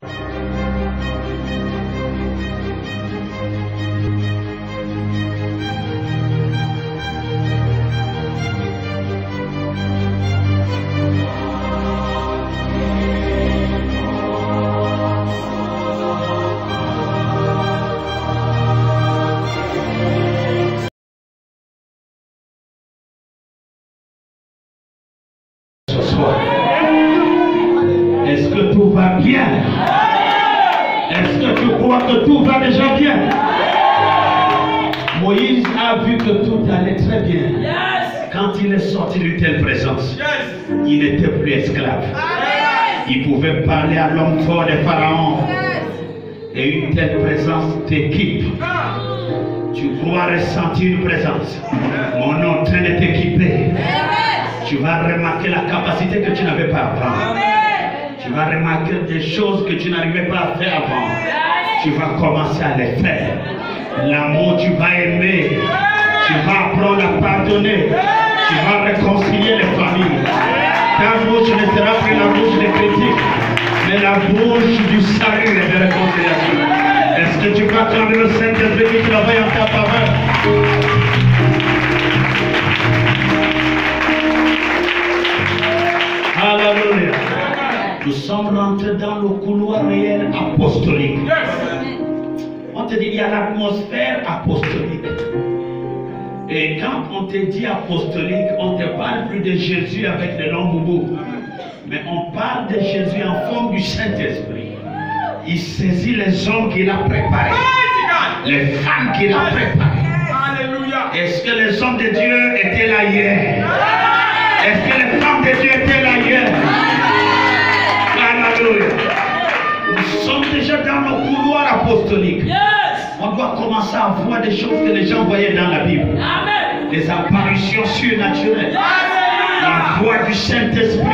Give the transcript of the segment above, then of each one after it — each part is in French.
Est-ce que tout va bien? Est-ce que tu crois que tout va déjà bien? Moïse a vu que tout allait très bien. Quand il est sorti d'une telle présence, il n'était plus esclave. Il pouvait parler à l'homme fort des pharaons. Et une telle présence t'équipe. Tu crois ressentir une présence. Mon nom en train de t'équiper. Tu vas remarquer la capacité que tu n'avais pas avant. Tu vas remarquer des choses que tu n'arrivais pas à faire avant. Tu vas commencer à les faire. L'amour, tu vas aimer. Tu vas apprendre à pardonner. Tu vas réconcilier les familles. Ta bouche ne sera plus la bouche des critiques, mais la bouche du salut et de réconciliation. Est-ce que tu vas attendre le Saint-Esprit qui travaille en ta faveur? Alléluia. Nous sommes rentrés dans le couloir réel apostolique. On te dit, il y a l'atmosphère apostolique. Et quand on te dit apostolique, on ne te parle plus de Jésus avec des longs boubous. Mais on parle de Jésus en forme du Saint-Esprit. Il saisit les hommes qu'il a préparés. Les femmes qu'il a préparées. Est-ce que les hommes de Dieu étaient là hier? Est-ce que les femmes de Dieu étaient là hier? Alléluia. Nous sommes déjà dans le couloir apostolique. On doit commencer à voir des choses que les gens voyaient dans la Bible. Amen. Des apparitions surnaturelles. La voix du Saint-Esprit.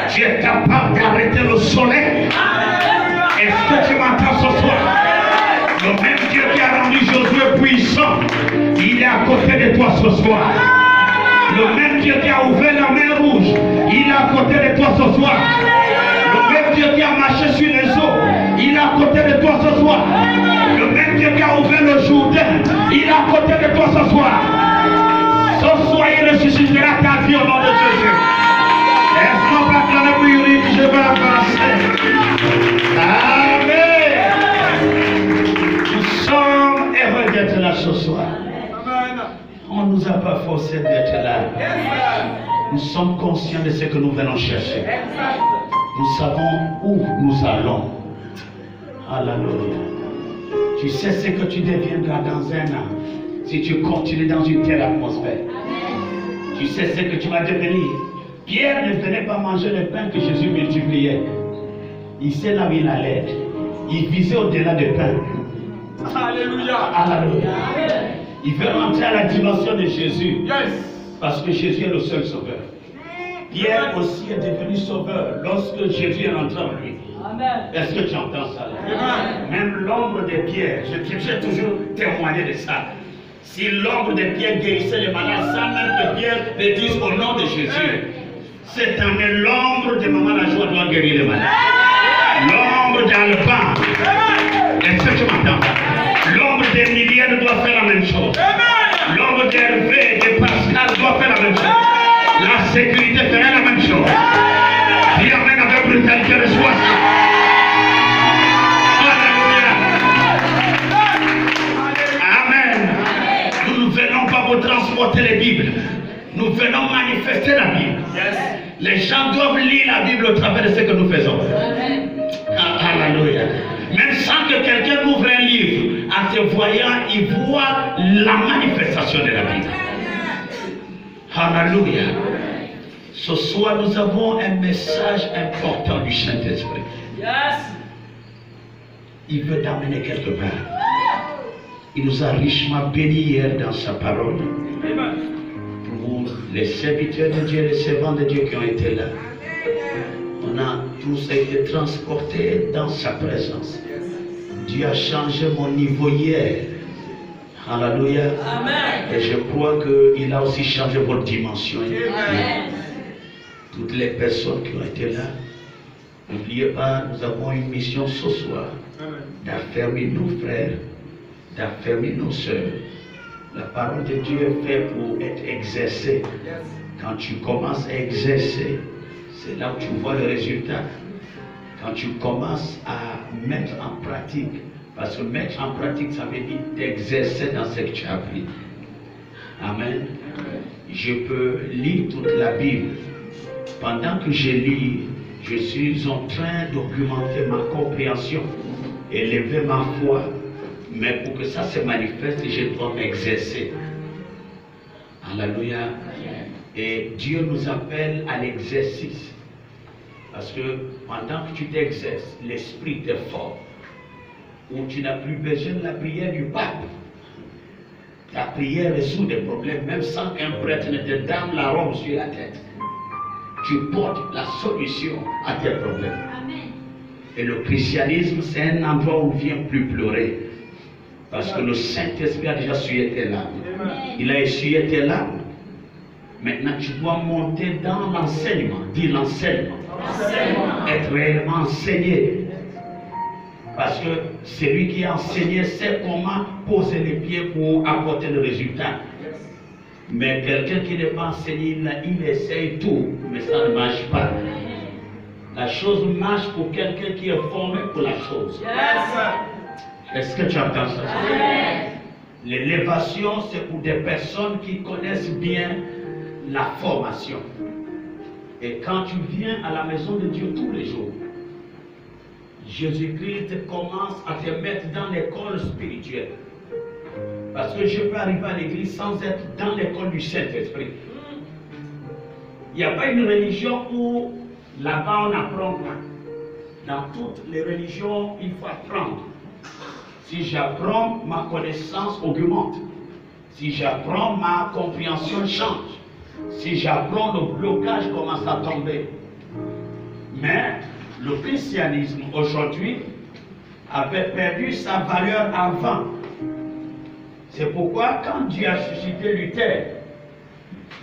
Tu es capable d'arrêter le soleil. Est-ce que tu m'entends ce soir? Le même Dieu qui a rendu Josué puissant, il est à côté de toi ce soir. Le même Dieu qui a ouvert la mer rouge, il est à côté de toi ce soir. Le même Dieu qui a marché sur les eaux, il est à côté de toi ce soir. Le même Dieu qui a ouvert le Jourdain, il est à côté de toi ce soir. Ce soir, il ressuscitera ta vie au nom de Jésus. Est-ce qu'on va acclamer pour Yuri que je vais avancer? Amen. Nous sommes heureux d'être là ce soir. On ne nous a pas forcé d'être là. Nous sommes conscients de ce que nous venons chercher. Nous savons où nous allons. Alléluia. Tu sais ce que tu deviendras dans un an si tu continues dans une telle atmosphère. Tu sais ce que tu vas devenir. Pierre ne venait pas manger le pain que Jésus multipliait. Il sait là où il allait. Il visait au-delà du pain. Alléluia. Alléluia. Il veut rentrer à la dimension de Jésus. Parce que Jésus est le seul sauveur. Pierre aussi est devenu sauveur lorsque Jésus est rentré en lui. Est-ce que tu entends ça? Même l'ombre de Pierre, j'ai toujours témoigné de ça. Si l'ombre de Pierre guérissait les malades sans même que Pierre le dise au nom de Jésus, cette année l'ombre de Maman la joie doit guérir les malades. L'ombre d'Alban, est-ce que tu m'entends? L'ombre de Milienne doit faire la même chose. L'ombre d'Hervé, de Pascal doit faire la même chose. La sécurité ferait la même chose. Dis amen avec brutalité, reçois ça. Amen. Nous ne venons pas pour transporter les Bibles. Nous venons manifester la Bible. Les gens doivent lire la Bible au travers de ce que nous faisons. Alléluia. Même sans que quelqu'un ouvre un livre, en te voyant, il voit la manifestation de la Bible. Alléluia. Ce soir, nous avons un message important du Saint-Esprit. Il veut t'amener quelque part. Il nous a richement bénis hier dans sa parole. Pour les serviteurs de Dieu, les servants de Dieu qui ont été là. On a tous été transportés dans sa présence. Dieu a changé mon niveau hier. Alléluia. Et je crois qu'il a aussi changé votre dimension. Amen. Toutes les personnes qui ont été là, N'oubliez pas, nous avons une mission ce soir d'affermir nos frères, d'affermir nos sœurs. La parole de Dieu est faite pour être exercée. Quand tu commences à exercer, c'est là où tu vois le résultat. Quand tu commences à mettre en pratique, parce que mettre en pratique, ça veut dire t'exercer dans ce que tu as appris. Amen. Je peux lire toute la Bible. Pendant que je lis, je suis en train d'augmenter ma compréhension, élever ma foi. Mais pour que ça se manifeste, je dois m'exercer. Alléluia. Et Dieu nous appelle à l'exercice. Parce que pendant que tu t'exerces, l'esprit est fort. Où tu n'as plus besoin de la prière du pape. Ta prière résout des problèmes, même sans qu'un prêtre ne te donne la robe sur la tête. Tu portes la solution à tes problèmes. Amen. Et le christianisme, c'est un endroit où on ne vient plus pleurer. Parce que le Saint-Esprit a déjà essuyé tes larmes. Il a essuyé tes larmes. Maintenant, tu dois monter dans l'enseignement. Dis l'enseignement. Être réellement enseigné. Parce que celui qui a enseigné sait comment poser les pieds pour apporter le résultat. Mais quelqu'un qui n'est pas enseigné, il essaye tout, mais ça ne marche pas. La chose marche pour quelqu'un qui est formé pour la chose. Est-ce que tu entends ça? L'élévation, c'est pour des personnes qui connaissent bien la formation. Et quand tu viens à la maison de Dieu tous les jours, Jésus-Christ commence à te mettre dans l'école spirituelle. Parce que je peux arriver à l'église sans être dans l'école du Saint-Esprit. Il n'y a pas une religion où là-bas on apprend pas. Dans toutes les religions, il faut apprendre. Si j'apprends, ma connaissance augmente. Si j'apprends, ma compréhension change. Si j'apprends, le blocage commence à tomber. Mais le christianisme aujourd'hui avait perdu sa valeur avant. C'est pourquoi quand Dieu a suscité Luther,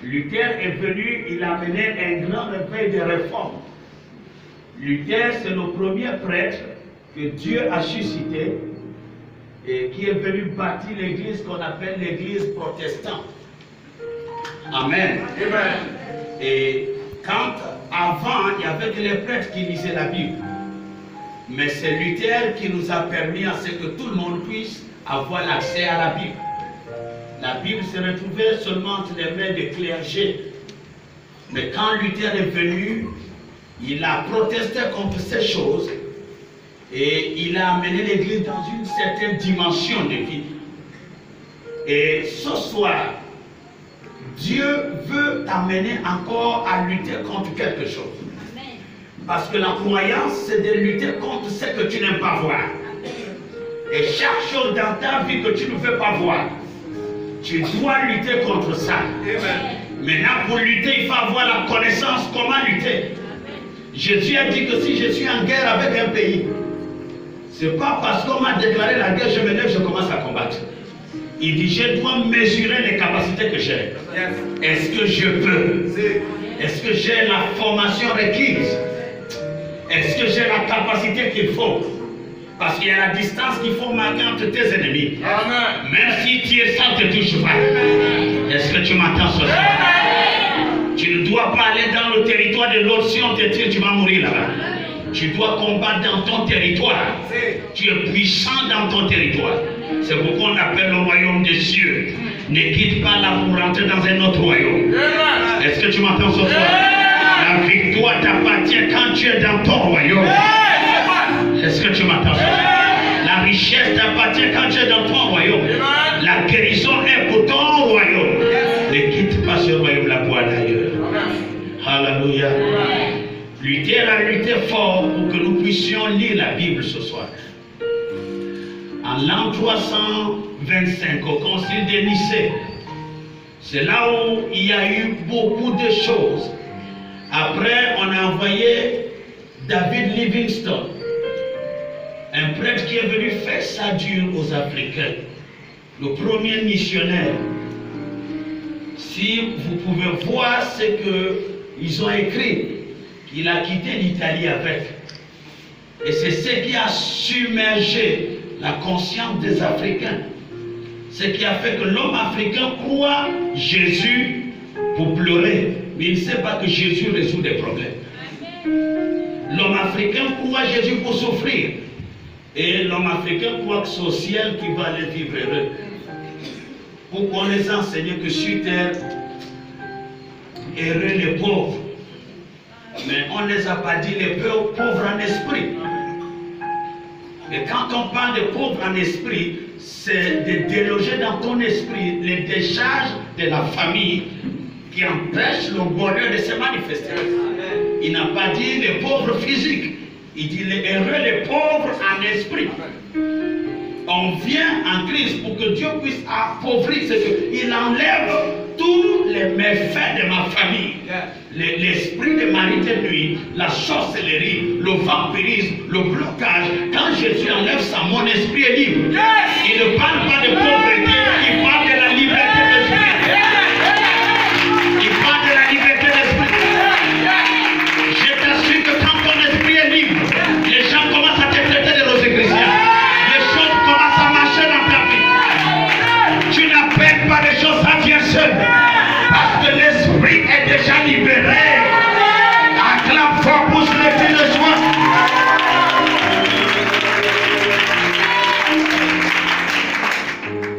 Luther est venu, il a mené un grand réveil de réformes. Luther, c'est le premier prêtre que Dieu a suscité et qui est venu bâtir l'église qu'on appelle l'église protestante. Amen. Amen. Et quand avant, il y avait que les prêtres qui lisaient la Bible. Mais c'est Luther qui nous a permis à ce que tout le monde puisse avoir l'accès à la Bible. La Bible se retrouvait seulement entre les mains des clergés. Mais quand Luther est venu, il a protesté contre ces choses et il a amené l'Église dans une certaine dimension de vie. Et ce soir, Dieu veut t'amener encore à lutter contre quelque chose. Parce que la croyance, c'est de lutter contre ce que tu n'aimes pas voir. Et chaque chose dans ta vie que tu ne veux pas voir, tu dois lutter contre ça. Maintenant, pour lutter, il faut avoir la connaissance comment lutter. Jésus a dit que si je suis en guerre avec un pays, ce n'est pas parce qu'on m'a déclaré la guerre, je me lève, je commence à combattre. Il dit, je dois mesurer les capacités que j'ai. Est-ce que je peux? Est-ce que j'ai la formation requise? Est-ce que j'ai la capacité qu'il faut? Parce qu'il y a la distance qu'il faut marquer entre tes ennemis. Amen. Même si tu es ça ne te touche pas. Est-ce que tu m'entends ce soir? Tu ne dois pas aller dans le territoire de l'autre. Si on te tire, tu vas mourir là-bas. Tu dois combattre dans ton territoire. Tu es puissant dans ton territoire. C'est pourquoi on appelle le royaume des cieux. Ne quitte pas là pour rentrer dans un autre royaume. Est-ce que tu m'entends ce soir? La victoire t'appartient quand tu es dans ton royaume. Est-ce que tu m'entends? La richesse t'appartient quand tu es dans ton royaume. La guérison est pour ton royaume. Ne quitte pas ce royaume-là pour aller ailleurs. Alléluia. Luther a lutté fort pour que nous puissions lire la Bible ce soir. En l'an 325, au concile de Nicée, c'est là où il y a eu beaucoup de choses. Après, on a envoyé David Livingstone, un prêtre qui est venu faire ça dur aux Africains, le premier missionnaire. Si vous pouvez voir ce qu'ils ont écrit, il a quitté l'Italie avec. Et c'est ce qui a submergé la conscience des Africains. Ce qui a fait que l'homme africain croit Jésus pour pleurer, mais il ne sait pas que Jésus résout des problèmes. L'homme africain croit Jésus pour souffrir. Et l'homme africain croit que c'est au ciel qu'il va aller vivre heureux. Pour qu'on les enseigne que sur terre, heureux les pauvres. Mais on ne les a pas dit les pauvres en esprit. Et quand on parle de pauvres en esprit, c'est de déloger dans ton esprit les décharges de la famille qui empêchent le bonheur de se manifester. Il n'a pas dit les pauvres physiques, il dit les heureux, les pauvres en esprit. On vient en Christ pour que Dieu puisse appauvrir, c'est qu'il enlève tous les méfaits de ma famille. L'esprit de mari de nuit, la sorcellerie, le vampirisme, le blocage. Quand Jésus enlève ça, mon esprit est libre. Il ne parle pas de pauvreté, il parle de la liberté d'esprit. Il parle de la liberté d'esprit. Je t'assure que quand ton esprit est libre, les gens commencent à te traiter de rosicruciens. Les choses commencent à marcher dans ta vie. Tu n'appelles pas les choses, ça vient seul. Parce que l'esprit est déjà libéré. Acclame fort pour se lever de joie.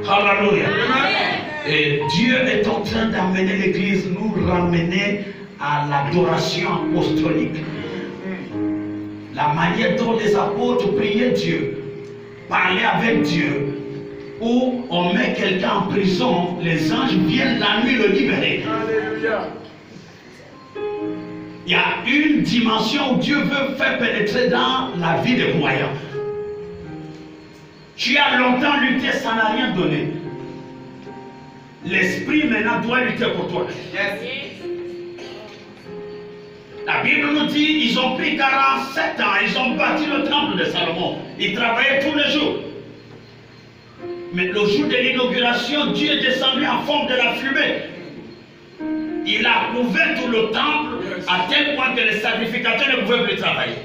Alléluia. Et Dieu est en train d'amener l'Église, nous ramener à l'adoration apostolique. La manière dont les apôtres priaient Dieu, parlaient avec Dieu, où on met quelqu'un en prison, les anges viennent la nuit le libérer. Il y a une dimension où Dieu veut faire pénétrer dans la vie des croyants. Tu as longtemps lutté, ça n'a rien donné. L'esprit maintenant doit lutter pour toi. La Bible nous dit, ils ont pris 47 ans, ils ont bâti le temple de Salomon. Ils travaillaient tous les jours. Mais le jour de l'inauguration, Dieu est descendu en forme de la fumée. Il a couvert tout le temple à tel point que les sacrificateurs ne pouvaient plus travailler.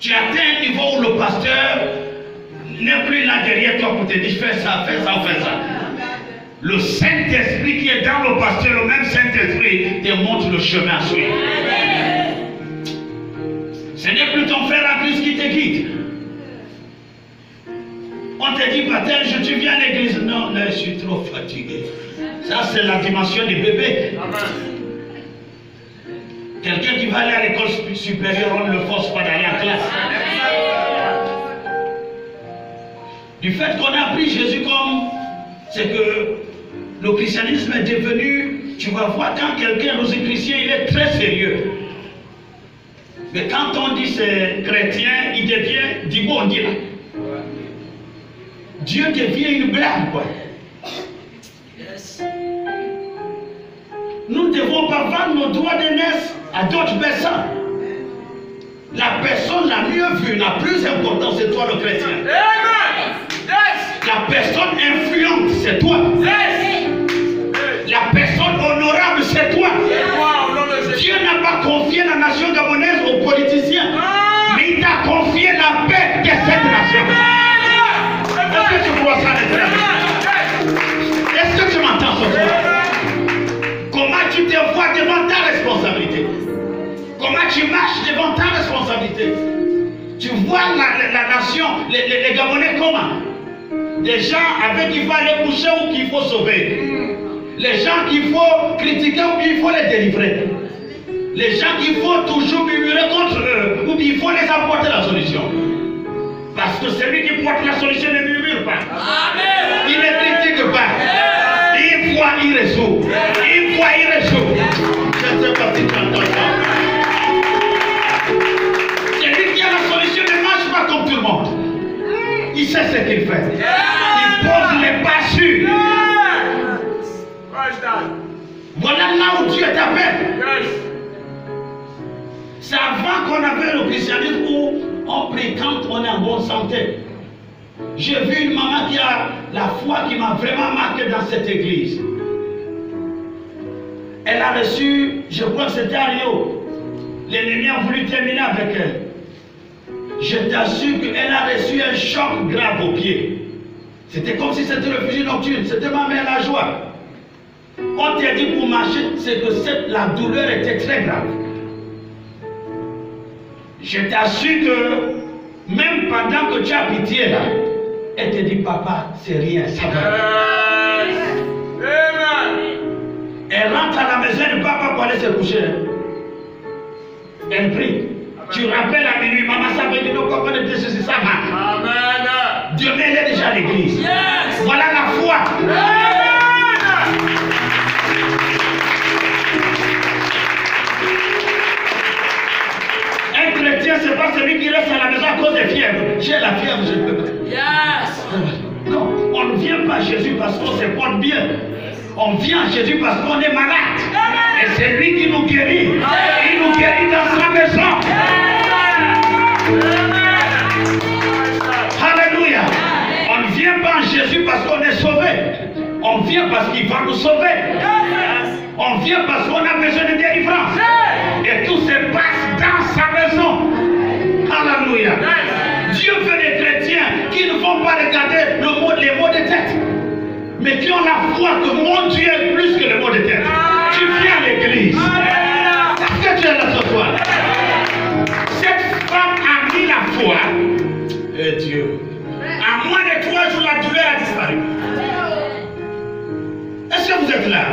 Tu atteins un niveau où le pasteur n'est plus là derrière toi pour te dire fais ça, fais ça, fais ça. Le Saint-Esprit qui est dans le pasteur, le même Saint-Esprit, te montre le chemin à suivre. Ce n'est plus ton frère en Christ qui te guide. On te dit, Patel, tu viens à l'église. Non, non, je suis trop fatigué. Ça, c'est la dimension du bébé. Quelqu'un qui va aller à l'école supérieure, on ne le force pas d'aller en classe. Du fait qu'on a appris Jésus comme, c'est que le christianisme est devenu, tu vas voir quand quelqu'un est rosicrucien, il est très sérieux. Mais quand on dit c'est chrétien, il devient du bon Dieu. Dieu devient une blague, quoi. Nous ne devons pas vendre nos droits d'aînesse à d'autres personnes. La personne la mieux vue, la plus importante, c'est toi le chrétien. La personne influente, c'est toi. La personne honorable, c'est toi. Dieu n'a pas confié la nation gabonaise aux politiciens, mais il t'a confié la paix de cette nation. Est-ce que tu vois ça, les frères? Est-ce que tu m'entends ce soir? Comment tu te vois devant ta responsabilité? Comment tu marches devant ta responsabilité? Tu vois la nation, les Gabonais comment? Des gens avec qui il faut aller coucher ou qu'il faut sauver. Les gens qu'il faut critiquer ou qu'il faut les délivrer. Les gens qu'il faut toujours murmurer contre eux ou qu'il faut les apporter la solution. Parce que celui qui porte la solution ne murmure pas. Amen. Il ne critique pas. Une fois il résout. Une fois il résout. Je ne sais pas si tu entends ça. Celui qui a la solution ne marche pas comme tout le monde. Il sait ce qu'il fait. Il pose les pas sûrs. Voilà là où Dieu t'appelle. C'est avant qu'on avait le christianisme où on prétend qu'on est en bonne santé. J'ai vu une maman qui a la foi qui m'a vraiment marqué dans cette église. Elle a reçu, je crois que c'était à Rio. L'ennemi a voulu terminer avec elle. je t'assure qu'elle a reçu un choc grave au pied. C'était comme si c'était le fusil nocturne. C'était ma mère la joie. On t'a dit pour marcher, c'est que la douleur était très grave. Je t'assure que même pendant que tu as pitié là, elle te dit papa, c'est rien, ça va. Elle rentre à la maison de papa pour aller se coucher. Elle prie. Tu rappelles à minuit, maman, ça veut dire nous comprenons de ceci, ça va. Amen. Dieu, mais elle est déjà à l'église. Yes. Voilà la foi. Un chrétien, c'est pas celui qui reste à la maison à cause des fièvres. J'ai la fièvre, je ne peux pas. Yes. Non, on ne vient pas à Jésus parce qu'on se porte bien. On vient à Jésus parce qu'on est malade. Et c'est lui qui nous guérit. Il nous guérit dans sa maison. Alléluia. On ne vient pas à Jésus parce qu'on est sauvé. On vient parce qu'il va nous sauver. On vient parce qu'on a besoin de délivrance. Et tout se passe dans sa maison. Alléluia. Dieu veut des chrétiens qui ne vont pas regarder les mots de tête, mais qui ont la foi que mon Dieu est plus que les mots de tête. Tu viens à l'église. Est-ce que tu es là ce soir? Cette femme a mis la foi. Et Dieu, à moins de 3 jours, la douleur a disparu. Est-ce que vous êtes là?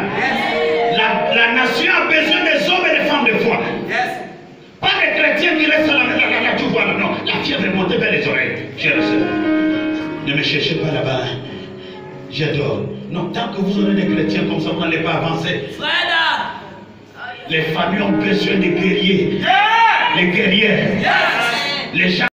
La nation a besoin des hommes et des femmes de foi. Pas des chrétiens qui restent là, tu vois, non, la fièvre est montée vers les oreilles. Ne me cherchez pas là-bas. J'adore. Non, tant que vous aurez des chrétiens comme ça, vous n'allez pas avancer. Les familles ont besoin de guerriers. Les guerrières. Les gens